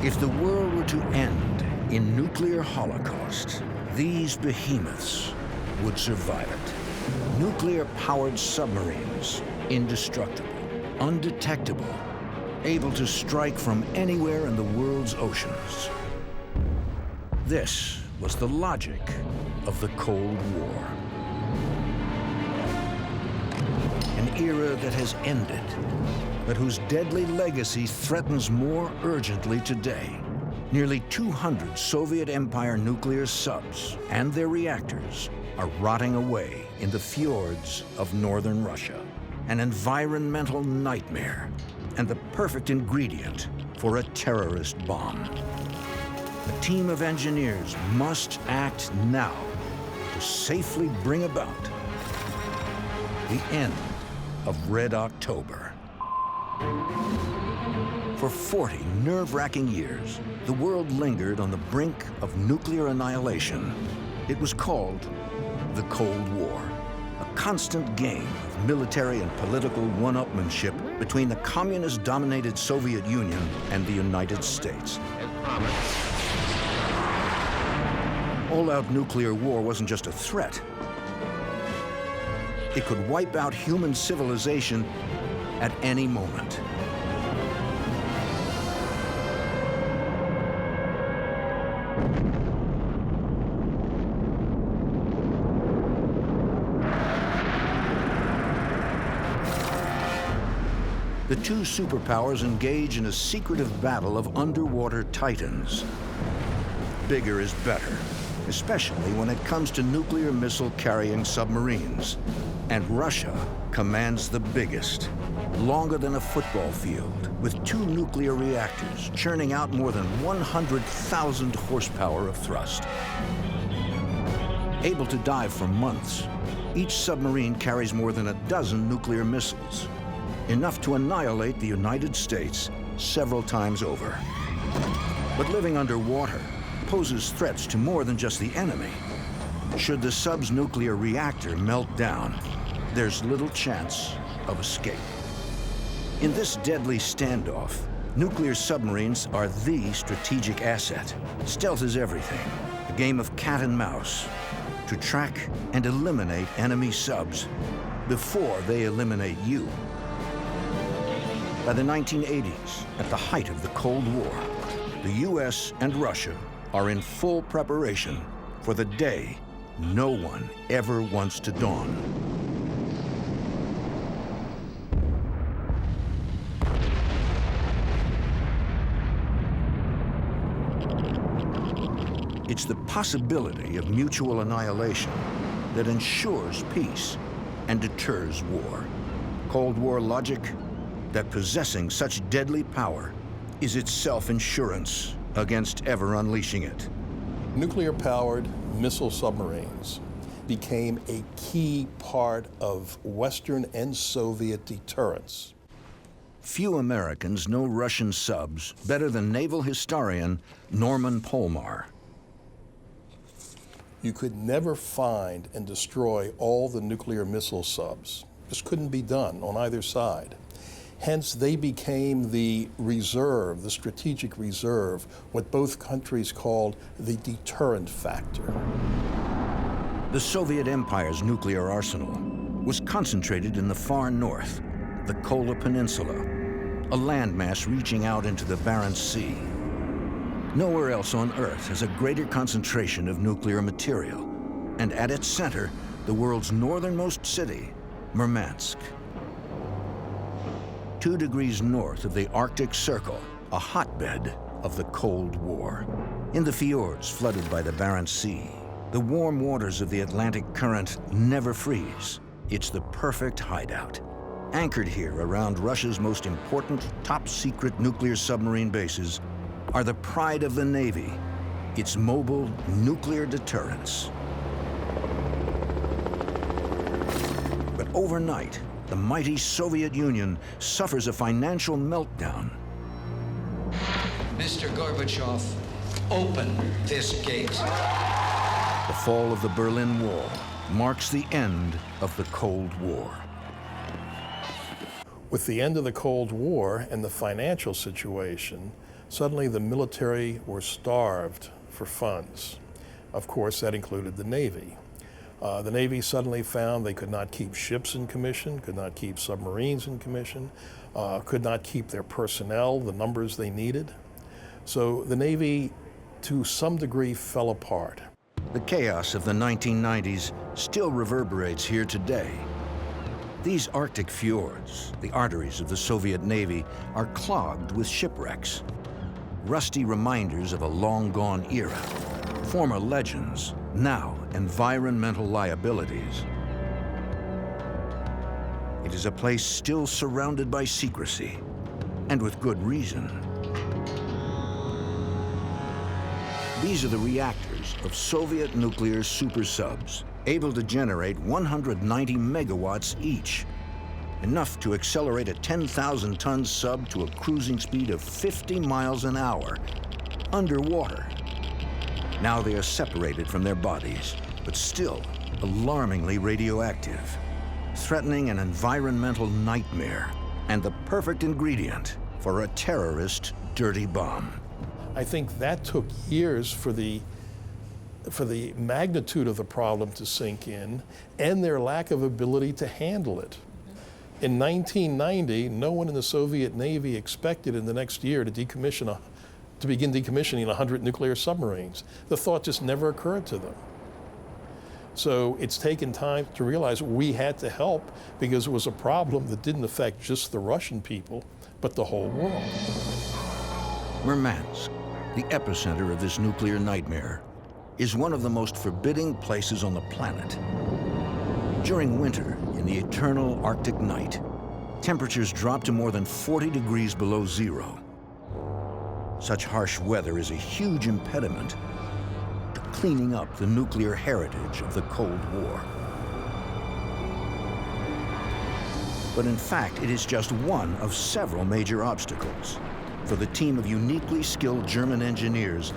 If the world were to end in nuclear holocaust, these behemoths would survive it. Nuclear-powered submarines, indestructible, undetectable, able to strike from anywhere in the world's oceans. This was the logic of the Cold War. An era that has ended, but whose deadly legacy threatens more urgently today. Nearly 200 Soviet Empire nuclear subs and their reactors are rotting away in the fjords of northern Russia. An environmental nightmare and the perfect ingredient for a terrorist bomb. A team of engineers must act now to safely bring about the end of Red October. For 40 nerve-wracking years, the world lingered on the brink of nuclear annihilation. It was called the Cold War, a constant game of military and political one-upmanship between the communist-dominated Soviet Union and the United States. All-out nuclear war wasn't just a threat. It could wipe out human civilization at any moment. The two superpowers engage in a secretive battle of underwater titans. Bigger is better, especially when it comes to nuclear missile-carrying submarines. And Russia commands the biggest, longer than a football field, with 2 nuclear reactors churning out more than 100,000 horsepower of thrust. Able to dive for months, each submarine carries more than a dozen nuclear missiles, enough to annihilate the United States several times over. But living underwater poses threats to more than just the enemy. Should the sub's nuclear reactor melt down, there's little chance of escape. In this deadly standoff, nuclear submarines are the strategic asset. Stealth is everything, a game of cat and mouse, to track and eliminate enemy subs before they eliminate you. By the 1980s, at the height of the Cold War, the US and Russia are in full preparation for the day no one ever wants to dawn. It's the possibility of mutual annihilation that ensures peace and deters war. Cold War logic that possessing such deadly power is itself insurance against ever unleashing it. Nuclear-powered missile submarines became a key part of Western and Soviet deterrence. Few Americans know Russian subs better than naval historian Norman Polmar. You could never find and destroy all the nuclear missile subs. This couldn't be done on either side. Hence, they became the reserve, the strategic reserve, what both countries called the deterrent factor. The Soviet Empire's nuclear arsenal was concentrated in the far north, the Kola Peninsula, a landmass reaching out into the Barents Sea. Nowhere else on Earth has a greater concentration of nuclear material, and at its center, the world's northernmost city, Murmansk. 2 degrees north of the Arctic Circle, a hotbed of the Cold War. In the fjords flooded by the Barents Sea, the warm waters of the Atlantic current never freeze. It's the perfect hideout. Anchored here around Russia's most important top-secret nuclear submarine bases are the pride of the Navy, its mobile nuclear deterrents. But overnight, the mighty Soviet Union suffers a financial meltdown. Mr. Gorbachev, open this gate. The fall of the Berlin Wall marks the end of the Cold War. With the end of the Cold War and the financial situation, suddenly the military were starved for funds. Of course, that included the Navy. The Navy suddenly found they could not keep ships in commission, could not keep submarines in commission, could not keep their personnel, the numbers they needed. So the Navy, to some degree, fell apart. The chaos of the 1990s still reverberates here today. These Arctic fjords, the arteries of the Soviet Navy, are clogged with shipwrecks. Rusty reminders of a long-gone era, former legends, now environmental liabilities. It is a place still surrounded by secrecy, and with good reason. These are the reactors of Soviet nuclear super subs, able to generate 190 megawatts each, enough to accelerate a 10,000-ton sub to a cruising speed of 50 miles an hour, underwater. Now they are separated from their bodies, but still alarmingly radioactive, threatening an environmental nightmare and the perfect ingredient for a terrorist dirty bomb. I think that took years for the magnitude of the problem to sink in and their lack of ability to handle it. In 1990, no one in the Soviet Navy expected in the next year to begin decommissioning 100 nuclear submarines. The thought just never occurred to them. So it's taken time to realize we had to help because it was a problem that didn't affect just the Russian people, but the whole world. Murmansk, the epicenter of this nuclear nightmare, is one of the most forbidding places on the planet. During winter, in the eternal Arctic night, temperatures drop to more than 40 degrees below zero. Such harsh weather is a huge impediment to cleaning up the nuclear heritage of the Cold War. But in fact, it is just one of several major obstacles for the team of uniquely skilled German engineers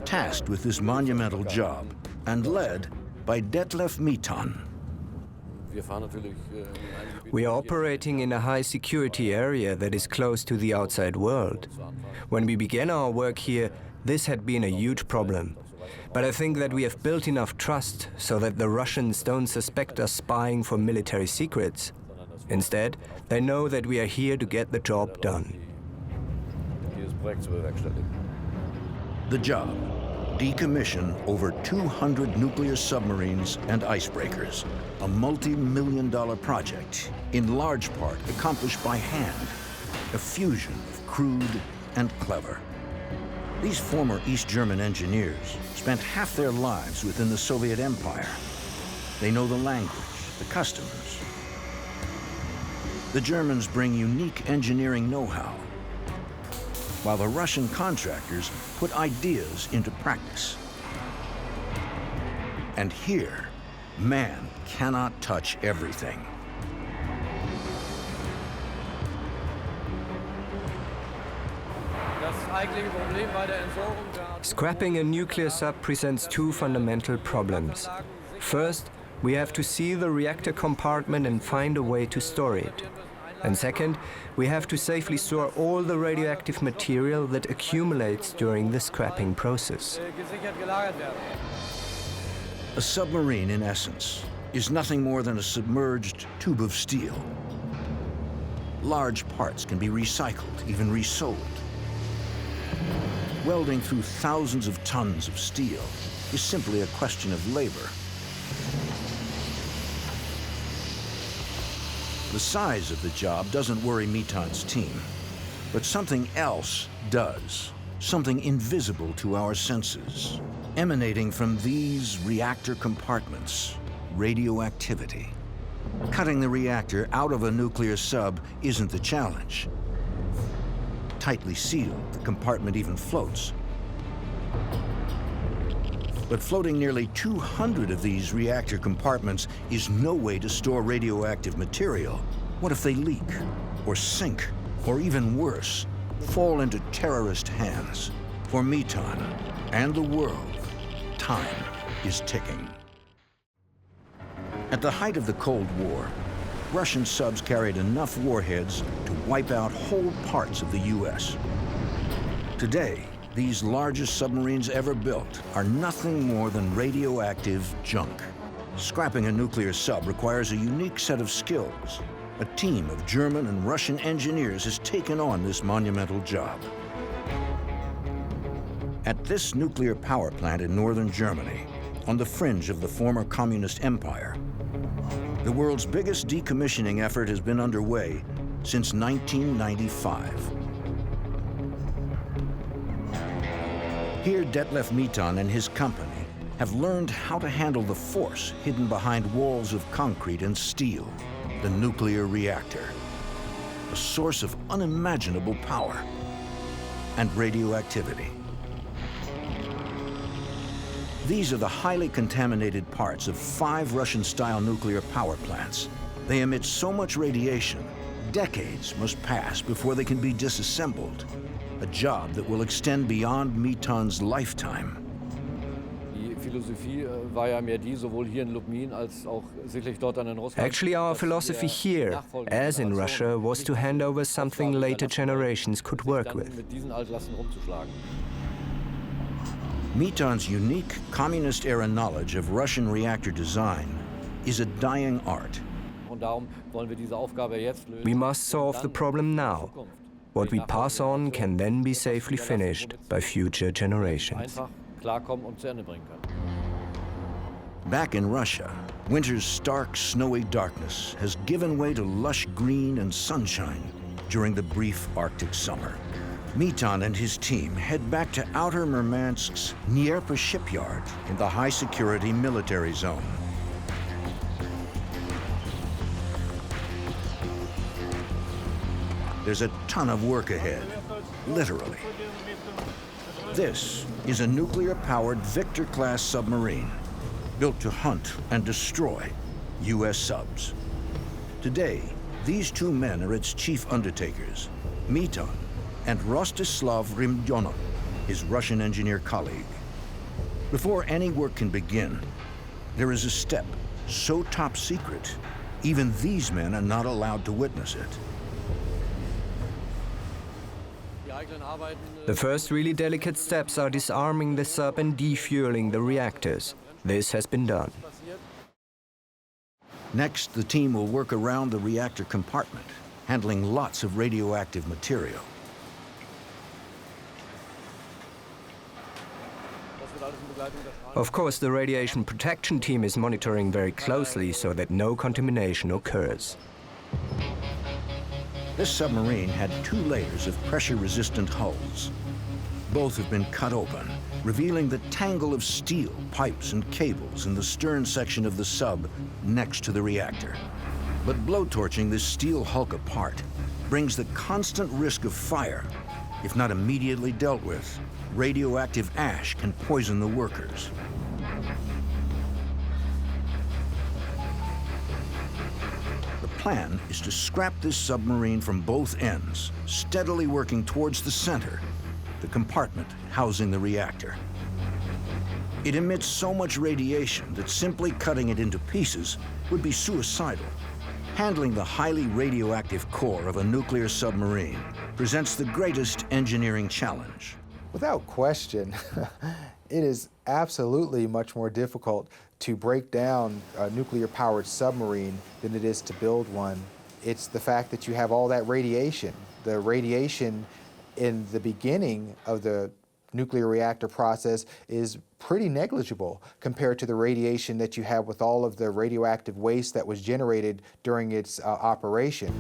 tasked with this monumental job and led by Detlef Mitan. We are operating in a high-security area that is close to the outside world. When we began our work here, this had been a huge problem. But I think that we have built enough trust so that the Russians don't suspect us spying for military secrets. Instead, they know that we are here to get the job done. The job: decommission over 200 nuclear submarines and icebreakers. A multi-million-dollar project, in large part accomplished by hand. A fusion of crude and clever. These former East German engineers spent half their lives within the Soviet Empire. They know the language, the customs. The Germans bring unique engineering know-how, while the Russian contractors put ideas into practice. And here, man cannot touch everything. Scrapping a nuclear sub presents two fundamental problems. First, we have to seal the reactor compartment and find a way to store it. And second, we have to safely store all the radioactive material that accumulates during the scrapping process. A submarine, in essence, is nothing more than a submerged tube of steel. Large parts can be recycled, even resold. Welding through thousands of tons of steel is simply a question of labor. The size of the job doesn't worry Mitan's team, but something else does. Something invisible to our senses, emanating from these reactor compartments: radioactivity. Cutting the reactor out of a nuclear sub isn't the challenge. Tightly sealed, the compartment even floats. But floating nearly 200 of these reactor compartments is no way to store radioactive material. What if they leak, or sink, or even worse, fall into terrorist hands? For Mitan and the world, time is ticking. At the height of the Cold War, Russian subs carried enough warheads to wipe out whole parts of the U.S. Today, these largest submarines ever built are nothing more than radioactive junk. Scrapping a nuclear sub requires a unique set of skills. A team of German and Russian engineers has taken on this monumental job. At this nuclear power plant in northern Germany, on the fringe of the former communist empire, the world's biggest decommissioning effort has been underway since 1995. Here, Detlef Mitan and his company have learned how to handle the force hidden behind walls of concrete and steel, the nuclear reactor, a source of unimaginable power and radioactivity. These are the highly contaminated parts of 5 Russian-style nuclear power plants. They emit so much radiation, decades must pass before they can be disassembled, a job that will extend beyond Mitan's lifetime. Actually, our philosophy here, as in Russia, was to hand over something later generations could work with. Mitan's unique communist-era knowledge of Russian reactor design is a dying art. We must solve the problem now. What we pass on can then be safely finished by future generations. Back in Russia, winter's stark, snowy darkness has given way to lush green and sunshine during the brief Arctic summer. Mitan and his team head back to outer Murmansk's Dnieper shipyard in the high-security military zone. There's a ton of work ahead, literally. This is a nuclear-powered Victor-class submarine built to hunt and destroy U.S. subs. Today, these 2 men are its chief undertakers, Mitan and Rostislav Rimdionov, his Russian engineer colleague. Before any work can begin, there is a step so top secret, even these men are not allowed to witness it. The first really delicate steps are disarming the sub and defueling the reactors. This has been done. Next, the team will work around the reactor compartment, handling lots of radioactive material. Of course, the radiation protection team is monitoring very closely so that no contamination occurs. This submarine had 2 layers of pressure-resistant hulls. Both have been cut open, revealing the tangle of steel, pipes, and cables in the stern section of the sub next to the reactor. But blowtorching this steel hulk apart brings the constant risk of fire. If not immediately dealt with, radioactive ash can poison the workers. The plan is to scrap this submarine from both ends, steadily working towards the center, the compartment housing the reactor. It emits so much radiation that simply cutting it into pieces would be suicidal. Handling the highly radioactive core of a nuclear submarine presents the greatest engineering challenge. Without question, it is absolutely much more difficult to break down a nuclear-powered submarine than it is to build one. It's the fact that you have all that radiation. The radiation in the beginning of the nuclear reactor process is pretty negligible compared to the radiation that you have with all of the radioactive waste that was generated during its operation.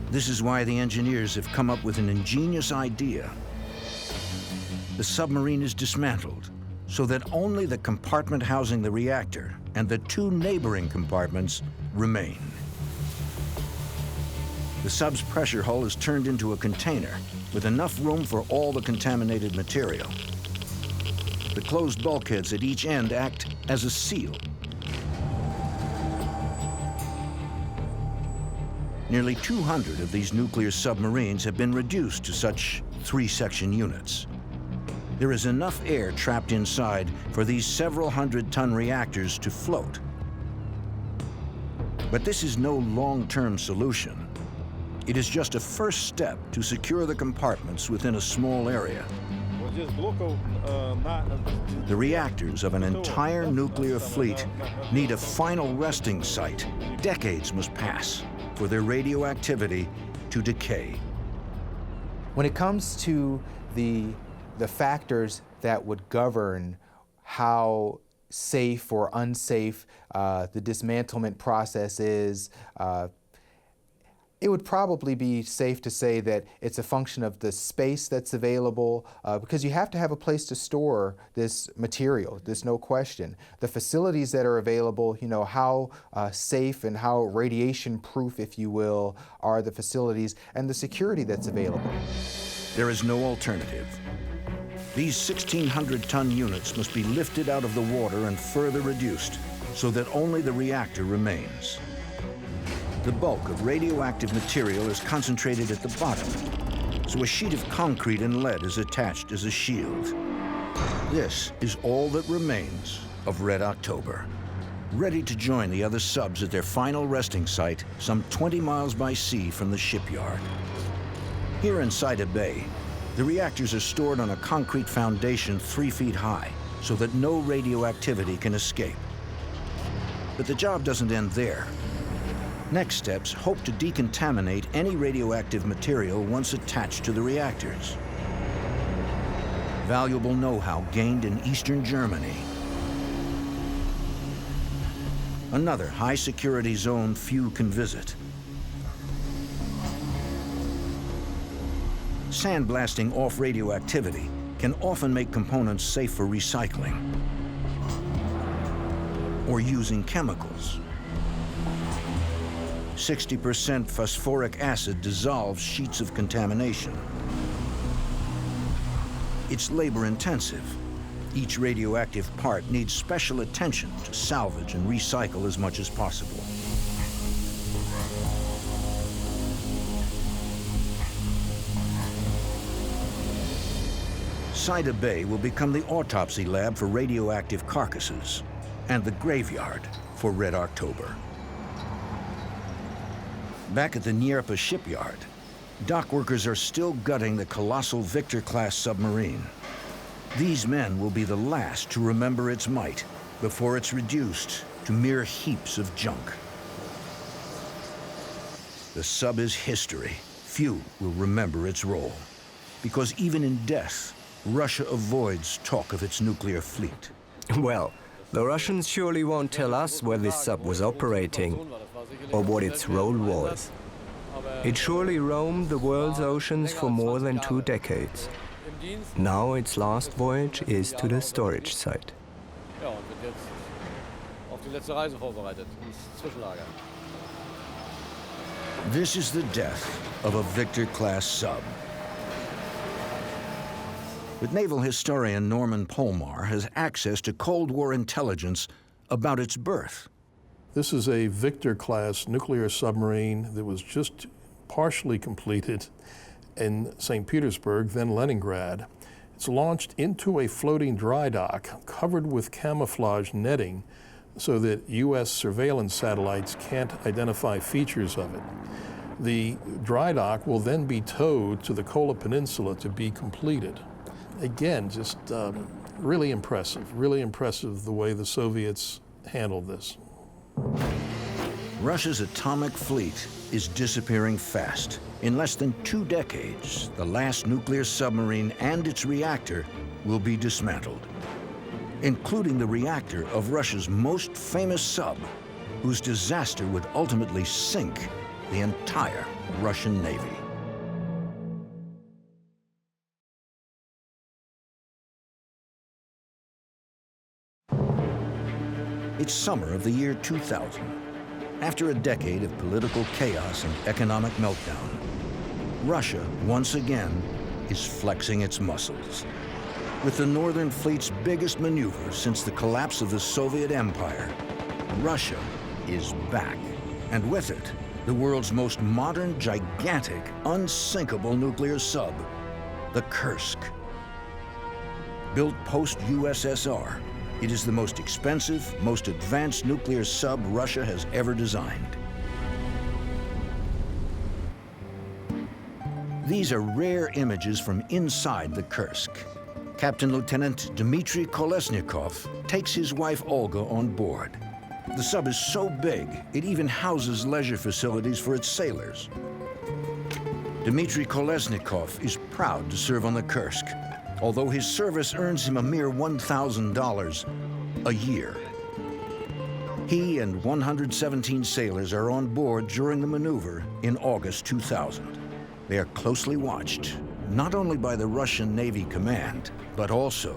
This is why the engineers have come up with an ingenious idea. The submarine is dismantled so that only the compartment housing the reactor and the 2 neighboring compartments remain. The sub's pressure hull is turned into a container with enough room for all the contaminated material. The closed bulkheads at each end act as a seal. Nearly 200 of these nuclear submarines have been reduced to such 3-section units. There is enough air trapped inside for these several hundred-ton reactors to float. But this is no long-term solution. It is just a first step to secure the compartments within a small area. The reactors of an entire nuclear fleet need a final resting site. Decades must pass for their radioactivity to decay. When it comes to the factors that would govern how safe or unsafe the dismantlement process is, it would probably be safe to say that it's a function of the space that's available, because you have to have a place to store this material, there's no question. The facilities that are available, you know, how safe and how radiation proof, if you will, are the facilities, and the security that's available. There is no alternative. These 1,600-ton units must be lifted out of the water and further reduced so that only the reactor remains. The bulk of radioactive material is concentrated at the bottom, so a sheet of concrete and lead is attached as a shield. This is all that remains of Red October, ready to join the other subs at their final resting site some 20 miles by sea from the shipyard. Here inside a bay, the reactors are stored on a concrete foundation 3 feet high so that no radioactivity can escape. But the job doesn't end there. Next steps hope to decontaminate any radioactive material once attached to the reactors. Valuable know-how gained in eastern Germany. Another high-security zone few can visit. Sandblasting off radioactivity can often make components safe for recycling or using chemicals. 60% phosphoric acid dissolves sheets of contamination. It's labor-intensive. Each radioactive part needs special attention to salvage and recycle as much as possible. Sida Bay will become the autopsy lab for radioactive carcasses and the graveyard for Red October. Back at the Dnieper shipyard, dock workers are still gutting the colossal Victor-class submarine. These men will be the last to remember its might before it's reduced to mere heaps of junk. The sub is history. Few will remember its role, because even in death, Russia avoids talk of its nuclear fleet. Well, the Russians surely won't tell us where this sub was operating or what its role was. It surely roamed the world's oceans for more than 2 decades. Now its last voyage is to the storage site. This is the death of a Victor-class sub. But naval historian Norman Polmar has access to Cold War intelligence about its birth. This is a Victor-class nuclear submarine that was just partially completed in St. Petersburg, then Leningrad. It's launched into a floating dry dock covered with camouflage netting so that U.S. surveillance satellites can't identify features of it. The dry dock will then be towed to the Kola Peninsula to be completed. Again, just really impressive the way the Soviets handled this. Russia's atomic fleet is disappearing fast. In less than 2 decades, the last nuclear submarine and its reactor will be dismantled, including the reactor of Russia's most famous sub, whose disaster would ultimately sink the entire Russian Navy. It's summer of the year 2000. After a decade of political chaos and economic meltdown, Russia, once again, is flexing its muscles. With the Northern Fleet's biggest maneuver since the collapse of the Soviet Empire, Russia is back. And with it, the world's most modern, gigantic, unsinkable nuclear sub, the Kursk. Built post-USSR, It is the most expensive, most advanced nuclear sub Russia has ever designed. These are rare images from inside the Kursk. Captain Lieutenant Dmitry Kolesnikov takes his wife Olga on board. The sub is so big, it even houses leisure facilities for its sailors. Dmitry Kolesnikov is proud to serve on the Kursk, although his service earns him a mere $1,000 a year. He and 117 sailors are on board during the maneuver in August 2000. They are closely watched, not only by the Russian Navy command, but also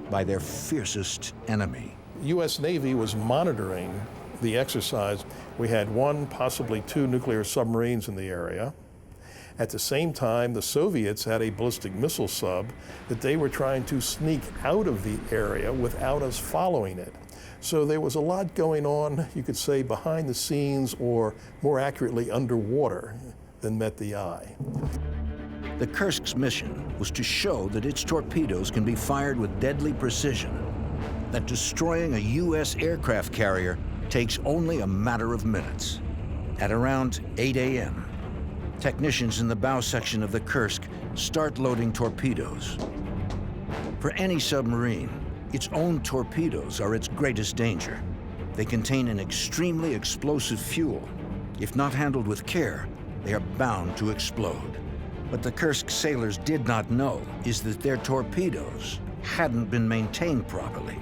by their fiercest enemy. U.S. Navy was monitoring the exercise. We had 1, possibly 2 nuclear submarines in the area. At the same time, the Soviets had a ballistic missile sub that they were trying to sneak out of the area without us following it. So there was a lot going on, you could say, behind the scenes, or more accurately, underwater, than met the eye. The Kursk's mission was to show that its torpedoes can be fired with deadly precision, that destroying a U.S. aircraft carrier takes only a matter of minutes. At around 8 a.m., technicians in the bow section of the Kursk start loading torpedoes. For any submarine, its own torpedoes are its greatest danger. They contain an extremely explosive fuel. If not handled with care, they are bound to explode. What the Kursk sailors did not know is that their torpedoes hadn't been maintained properly.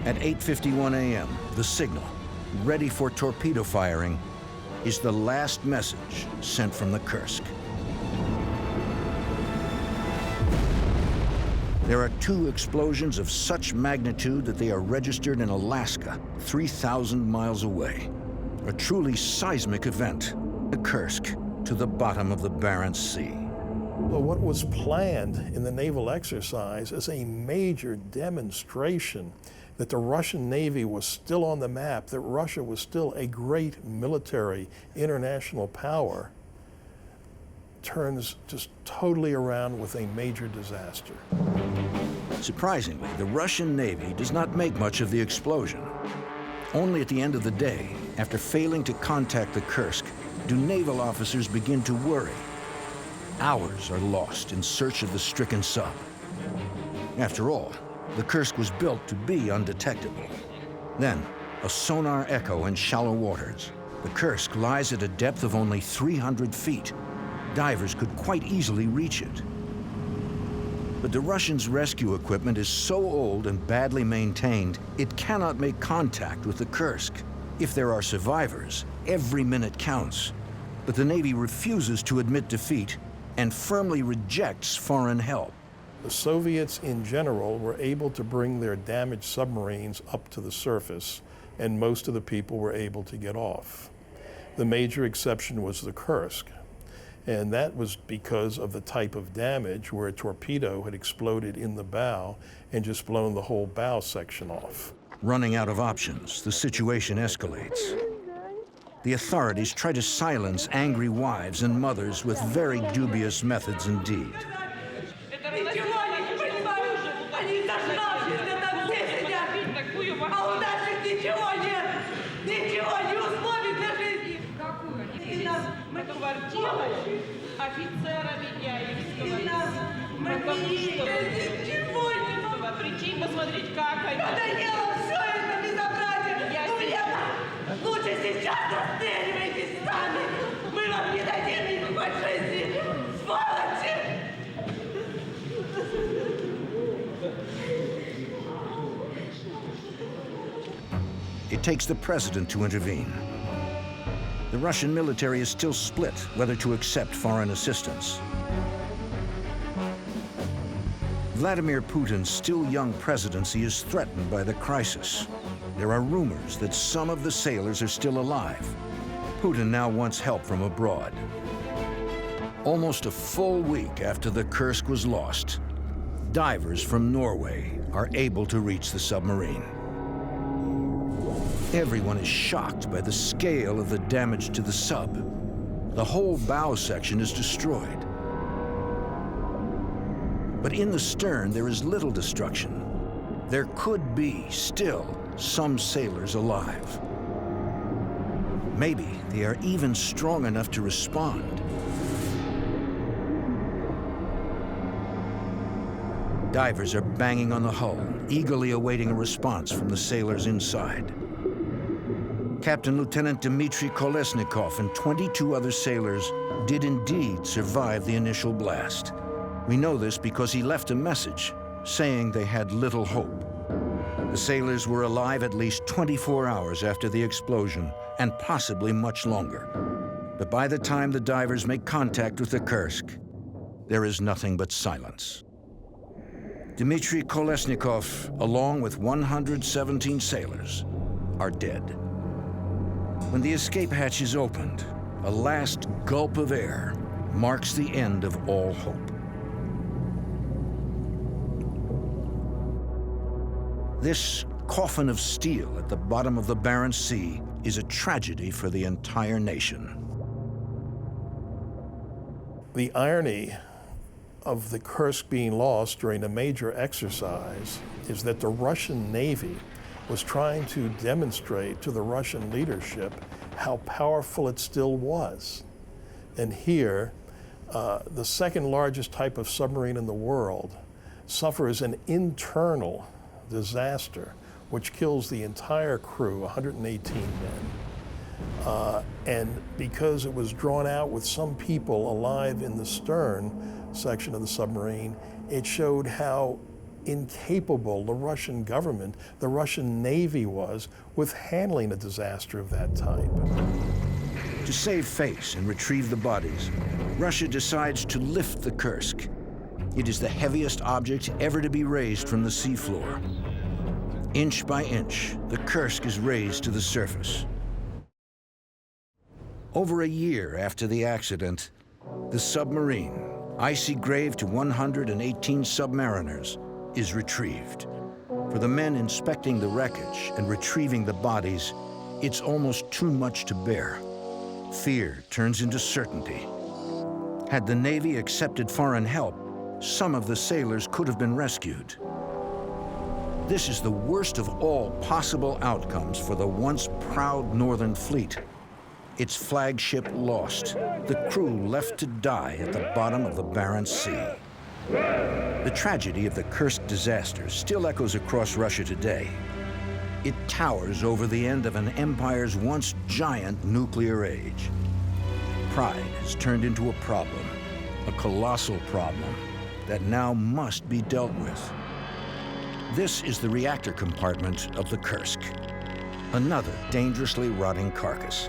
At 8:51 a.m., the signal, ready for torpedo firing, is the last message sent from the Kursk. There are 2 explosions of such magnitude that they are registered in Alaska, 3,000 miles away. A truly seismic event, the Kursk to the bottom of the Barents Sea. Well, what was planned in the naval exercise is a major demonstration that the Russian Navy was still on the map, that Russia was still a great military international power, turns just totally around with a major disaster. Surprisingly, the Russian Navy does not make much of the explosion. Only at the end of the day, after failing to contact the Kursk, do naval officers begin to worry. Hours are lost in search of the stricken sub. After all, the Kursk was built to be undetectable. Then, a sonar echo in shallow waters. The Kursk lies at a depth of only 300 feet. Divers could quite easily reach it. But the Russians' rescue equipment is so old and badly maintained, it cannot make contact with the Kursk. If there are survivors, every minute counts. But the Navy refuses to admit defeat and firmly rejects foreign help. The Soviets in general were able to bring their damaged submarines up to the surface, and most of the people were able to get off. The major exception was the Kursk, and that was because of the type of damage where a torpedo had exploded in the bow and just blown the whole bow section off. Running out of options, the situation escalates. The authorities try to silence angry wives and mothers with very dubious methods indeed. It takes the president to intervene. The Russian military is still split whether to accept foreign assistance. Vladimir Putin's still young presidency is threatened by the crisis. There are rumors that some of the sailors are still alive. Putin now wants help from abroad. Almost a full week after the Kursk was lost, divers from Norway are able to reach the submarine. Everyone is shocked by the scale of the damage to the sub. The whole bow section is destroyed. But in the stern, there is little destruction. there could be still some sailors alive. Maybe they are even strong enough to respond. Divers are banging on the hull, eagerly awaiting a response from the sailors inside. Captain Lieutenant Dmitry Kolesnikov and 22 other sailors did indeed survive the initial blast. We know this because he left a message saying they had little hope. The sailors were alive at least 24 hours after the explosion, and possibly much longer. But by the time the divers make contact with the Kursk, there is nothing but silence. Dmitry Kolesnikov, along with 117 sailors, are dead. When the escape hatch is opened, a last gulp of air marks the end of all hope. This coffin of steel at the bottom of the Barents Sea is a tragedy for the entire nation. The irony of the Kursk being lost during a major exercise is that the Russian Navy was trying to demonstrate to the Russian leadership how powerful it still was. And here, the second largest type of submarine in the world suffers an internal disaster which kills the entire crew, 118 men. And because it was drawn out with some people alive in the stern section of the submarine, it showed how incapable the Russian government, the Russian Navy was with handling a disaster of that type. To save face and retrieve the bodies, Russia decides to lift the Kursk. It is the heaviest object ever to be raised from the seafloor. Inch by inch, the Kursk is raised to the surface. Over a year after the accident, the submarine, icy grave to 118 submariners, is retrieved. For the men inspecting the wreckage and retrieving the bodies, it's almost too much to bear. Fear turns into certainty. Had the Navy accepted foreign help, some of the sailors could have been rescued. This is the worst of all possible outcomes for the once proud Northern Fleet. Its flagship lost, the crew left to die at the bottom of the Barents Sea. The tragedy of the Kursk disaster still echoes across Russia today. It towers over the end of an empire's once giant nuclear age. Pride has turned into a problem, a colossal problem that now must be dealt with. This is the reactor compartment of the Kursk, another dangerously rotting carcass.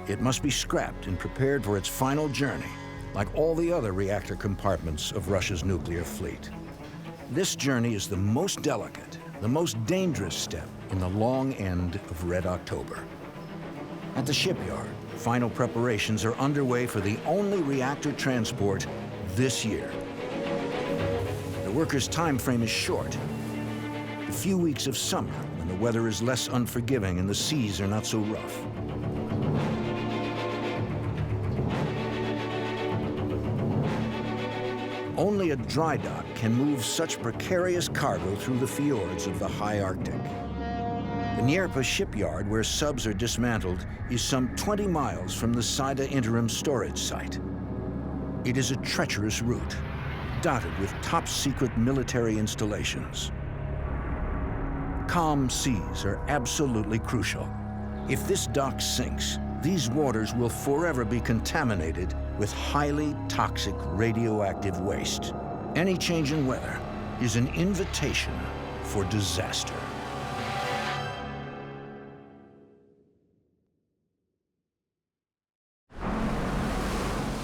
It must be scrapped and prepared for its final journey, like all the other reactor compartments of Russia's nuclear fleet. This journey is the most delicate, the most dangerous step in the long end of Red October. At the shipyard, final preparations are underway for the only reactor transport this year. The workers' time frame is short. A few weeks of summer, when the weather is less unforgiving and the seas are not so rough. Only a dry dock can move such precarious cargo through the fjords of the high Arctic. The Dnieper shipyard, where subs are dismantled, is some 20 miles from the Saida interim storage site. It is a treacherous route, dotted with top-secret military installations. Calm seas are absolutely crucial. If this dock sinks, these waters will forever be contaminated with highly toxic radioactive waste. Any change in weather is an invitation for disaster.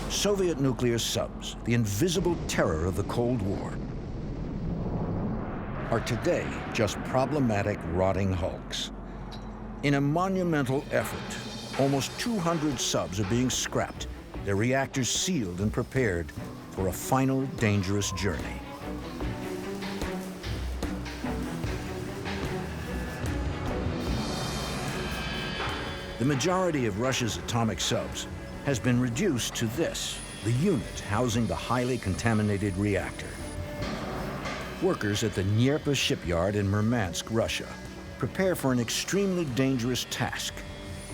Soviet nuclear subs, the invisible terror of the Cold War, are today just problematic, rotting hulks. In a monumental effort, almost 200 subs are being scrapped, their reactors sealed and prepared for a final dangerous journey. The majority of Russia's atomic subs has been reduced to this, the unit housing the highly contaminated reactor. Workers at the Dnieper shipyard in Murmansk, Russia, prepare for an extremely dangerous task,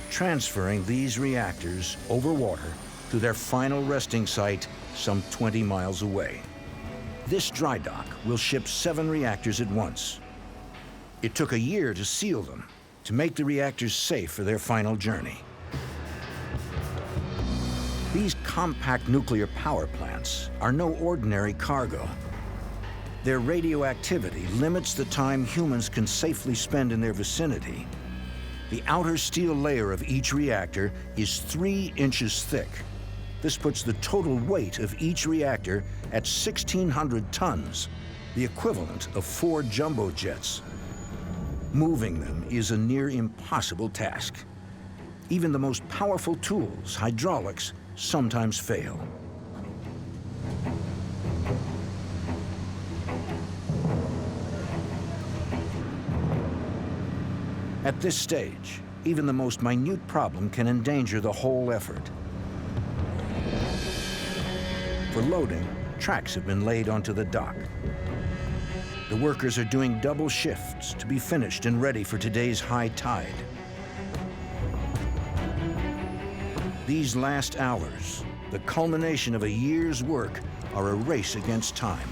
transferring these reactors over water to their final resting site some 20 miles away. This dry dock will ship 7 reactors at once. It took a year to seal them, to make the reactors safe for their final journey. These compact nuclear power plants are no ordinary cargo. Their radioactivity limits the time humans can safely spend in their vicinity. The outer steel layer of each reactor is 3 inches thick. This puts the total weight of each reactor at 1,600 tons, the equivalent of 4 jumbo jets. Moving them is a near impossible task. Even the most powerful tools, hydraulics, sometimes fail. At this stage, even the most minute problem can endanger the whole effort. For loading, tracks have been laid onto the dock. The workers are doing double shifts to be finished and ready for today's high tide. These last hours, the culmination of a year's work, are a race against time.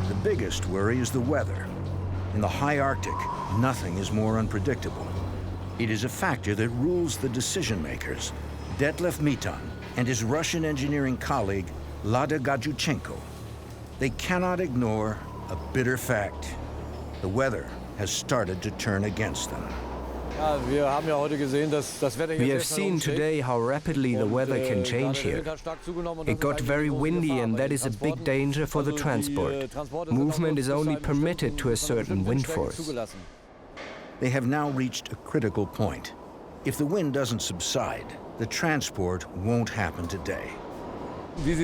The biggest worry is the weather. In the high Arctic, nothing is more unpredictable. It is a factor that rules the decision makers, Detlef Mitan and his Russian engineering colleague, Lada Gajuchenko. They cannot ignore a bitter fact. The weather has started to turn against them. We have seen today how rapidly the weather can change here. It got very windy, and that is a big danger for the transport. Movement is only permitted to a certain wind force. They have now reached a critical point. If the wind doesn't subside, the transport won't happen today. As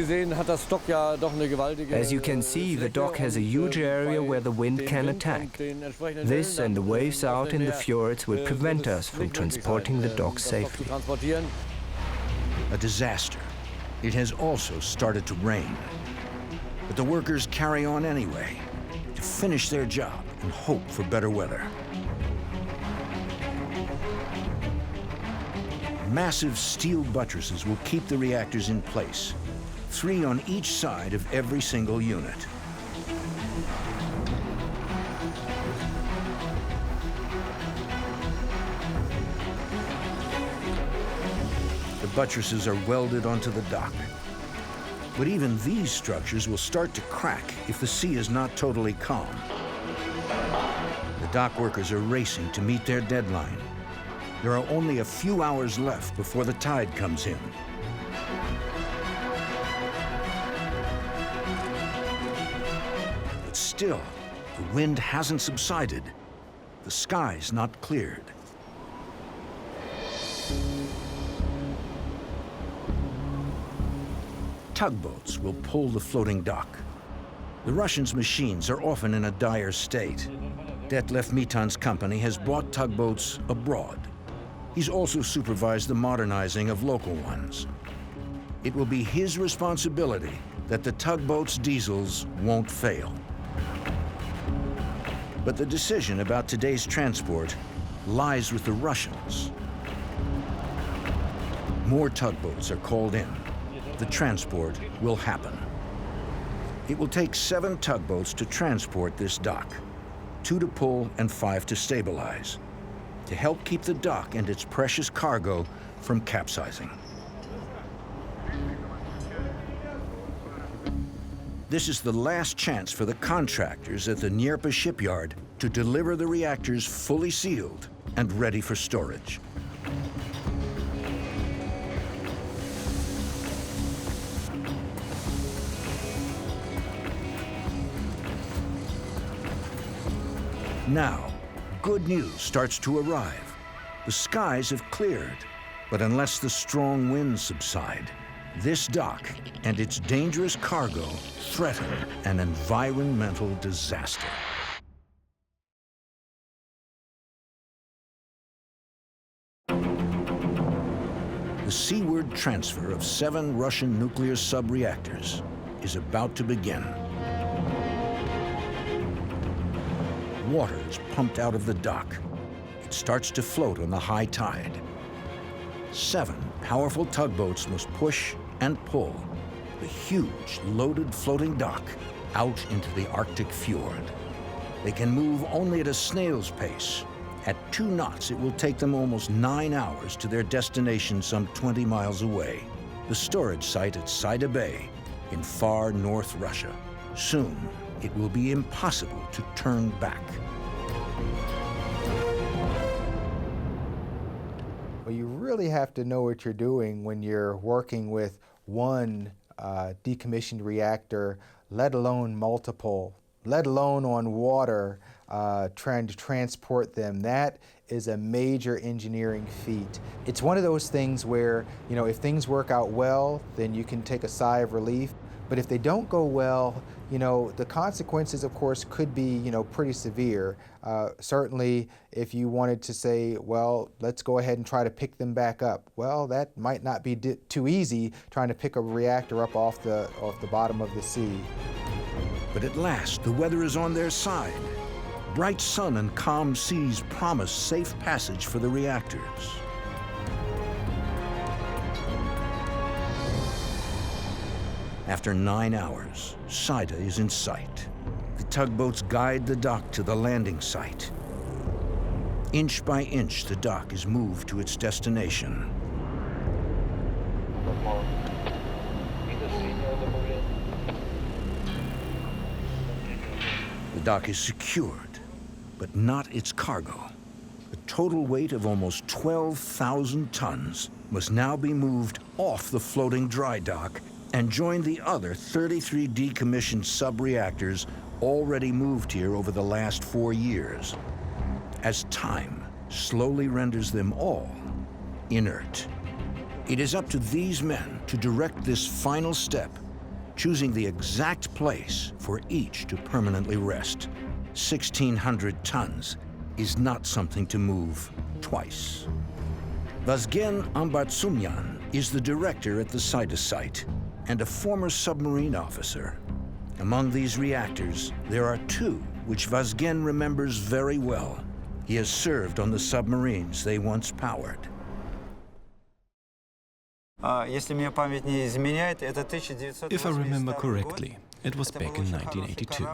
you can see, the dock has a huge area where the wind can attack. This and the waves out in the fjords will prevent us from transporting the dock safely. A disaster. It has also started to rain. But the workers carry on anyway to finish their job and hope for better weather. Massive steel buttresses will keep the reactors in place, 3 on each side of every single unit. The buttresses are welded onto the dock. But even these structures will start to crack if the sea is not totally calm. The dock workers are racing to meet their deadline. There are only a few hours left before the tide comes in. But still, the wind hasn't subsided. The sky's not cleared. Tugboats will pull the floating dock. The Russians' machines are often in a dire state. Detlef Mitan's company has bought tugboats abroad. He's also supervised the modernizing of local ones. It will be his responsibility that the tugboat's diesels won't fail. But the decision about today's transport lies with the Russians. More tugboats are called in. The transport will happen. It will take 7 tugboats to transport this dock, 2 to pull and 5 to stabilize, to help keep the dock and its precious cargo from capsizing. This is the last chance for the contractors at the Dnieper shipyard to deliver the reactors fully sealed and ready for storage. Now, good news starts to arrive. The skies have cleared, but unless the strong winds subside, this dock and its dangerous cargo threaten an environmental disaster. The seaward transfer of 7 Russian nuclear sub-reactors is about to begin. Water is pumped out of the dock. It starts to float on the high tide. 7 powerful tugboats must push and pull the huge, loaded floating dock out into the Arctic fjord. They can move only at a snail's pace. At 2 knots, it will take them almost 9 hours to their destination some 20 miles away, the storage site at Saida Bay in far North Russia. Soon, it will be impossible to turn back. Well, you really have to know what you're doing when you're working with one decommissioned reactor, let alone multiple, let alone on water, trying to transport them. That is a major engineering feat. It's one of those things where, you know, if things work out well, then you can take a sigh of relief. But if they don't go well, you know, the consequences, of course, could be, you know, pretty severe. Certainly, if you wanted to say, well, let's go ahead and try to pick them back up. Well, that might not be too easy, trying to pick a reactor up off the bottom of the sea. But at last, the weather is on their side. Bright sun and calm seas promise safe passage for the reactors. After 9 hours, Saida is in sight. The tugboats guide the dock to the landing site. Inch by inch, the dock is moved to its destination. The dock is secured, but not its cargo. The total weight of almost 12,000 tons must now be moved off the floating dry dock and join the other 33 decommissioned sub-reactors already moved here over the last 4 years, as time slowly renders them all inert. It is up to these men to direct this final step, choosing the exact place for each to permanently rest. 1,600 tons is not something to move twice. Vazgen Ambatsumyan is the director at the Saida site and a former submarine officer. Among these reactors, there are 2 which Vazgen remembers very well. He has served on the submarines they once powered. If I remember correctly, it was back in 1982.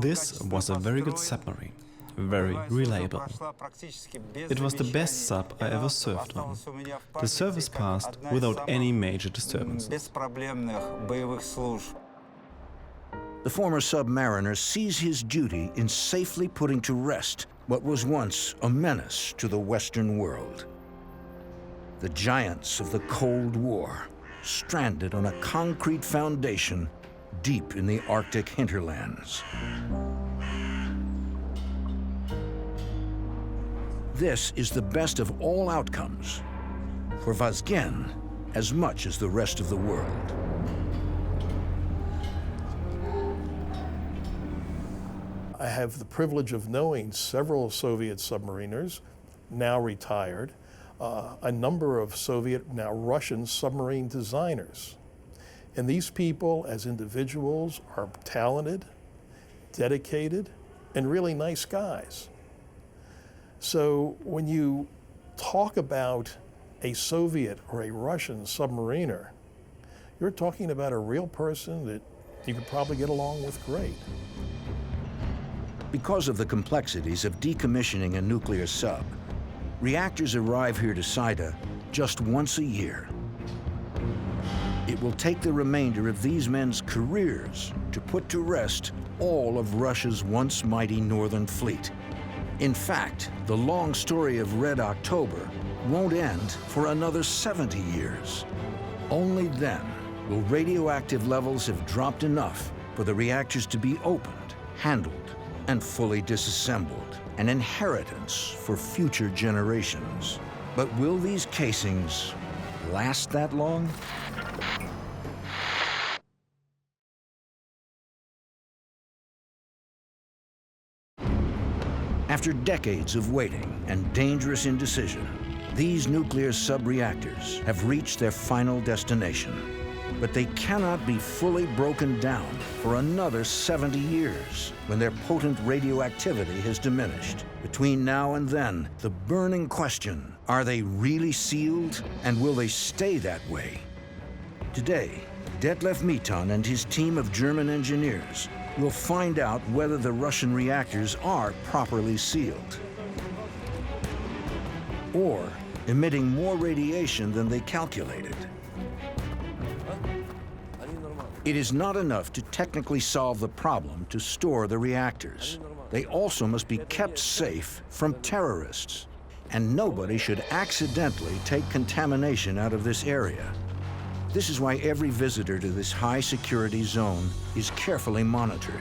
This was a very good submarine, very reliable. It was the best sub I ever served on. The service passed without any major disturbance. The former submariner sees his duty in safely putting to rest what was once a menace to the Western world. The giants of the Cold War, stranded on a concrete foundation deep in the Arctic hinterlands. This is the best of all outcomes for Vazgen as much as the rest of the world. I have the privilege of knowing several Soviet submariners, now retired, a number of Soviet, now Russian submarine designers. And these people, as individuals, are talented, dedicated, and really nice guys. So when you talk about a Soviet or a Russian submariner, you're talking about a real person that you could probably get along with great. Because of the complexities of decommissioning a nuclear sub, reactors arrive here to Saida just once a year. It will take the remainder of these men's careers to put to rest all of Russia's once mighty northern fleet. In fact, the long story of Red October won't end for another 70 years. Only then will radioactive levels have dropped enough for the reactors to be opened, handled, and fully disassembled, an inheritance for future generations. But will these casings last that long? After decades of waiting and dangerous indecision, These nuclear sub-reactors have reached their final destination, but they cannot be fully broken down for another 70 years when their potent radioactivity has diminished. Between now and then, the burning question, are they really sealed, and will they stay that way? Today, Detlef Mitan and his team of German engineers will find out whether the Russian reactors are properly sealed, or emitting more radiation than they calculated. It is not enough to technically solve the problem to store the reactors. They also must be kept safe from terrorists. And nobody should accidentally take contamination out of this area. This is why every visitor to this high-security zone is carefully monitored.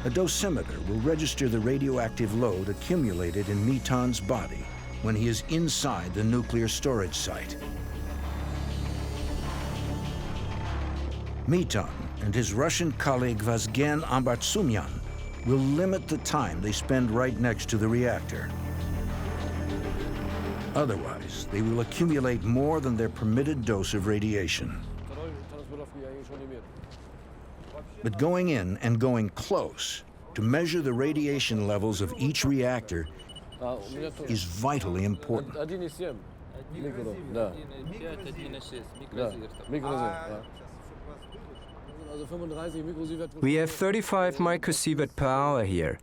A dosimeter will register the radioactive load accumulated in Mitan's body when he is inside the nuclear storage site. Mitan and his Russian colleague Vazgen Ambartsumyan will limit the time they spend right next to the reactor. Otherwise, they will accumulate more than their permitted dose of radiation. But going in and going close to measure the radiation levels of each reactor is vitally important. We have 35 microsievert per hour here.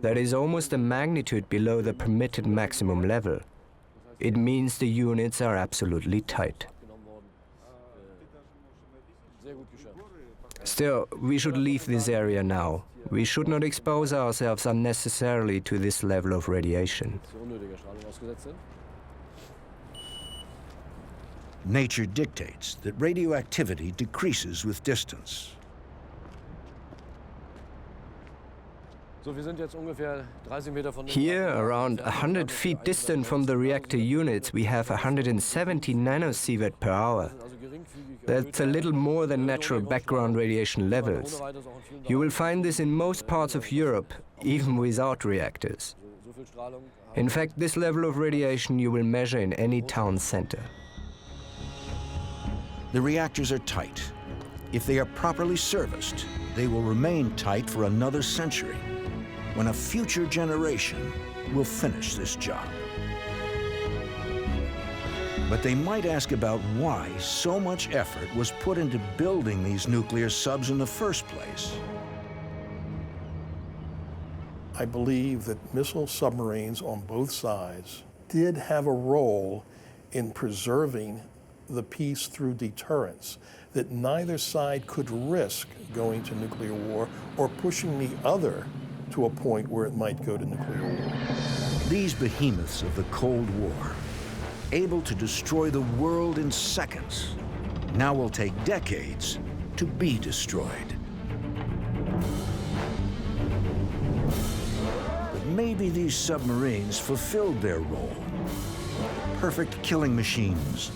That is almost a magnitude below the permitted maximum level. It means the units are absolutely tight. Still, we should leave this area now. We should not expose ourselves unnecessarily to this level of radiation. Nature dictates that radioactivity decreases with distance. Here, around 100 feet distant from the reactor units, we have 170 nanosievert per hour. That's a little more than natural background radiation levels. You will find this in most parts of Europe, even without reactors. In fact, this level of radiation you will measure in any town center. The reactors are tight. If they are properly serviced, they will remain tight for another century, when a future generation will finish this job. But they might ask about why so much effort was put into building these nuclear subs in the first place. I believe that missile submarines on both sides did have a role in preserving the peace through deterrence, that neither side could risk going to nuclear war or pushing the other to a point where it might go to nuclear war. These behemoths of the Cold War, able to destroy the world in seconds, now will take decades to be destroyed. But maybe these submarines fulfilled their role. Perfect killing machines,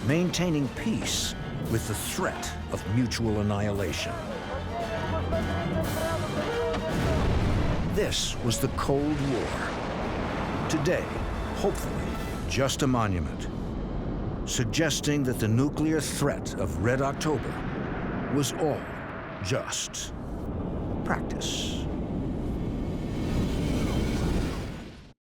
maintaining peace with the threat of mutual annihilation. This was the Cold War. Today, hopefully, just a monument, suggesting that the nuclear threat of Red October was all just practice.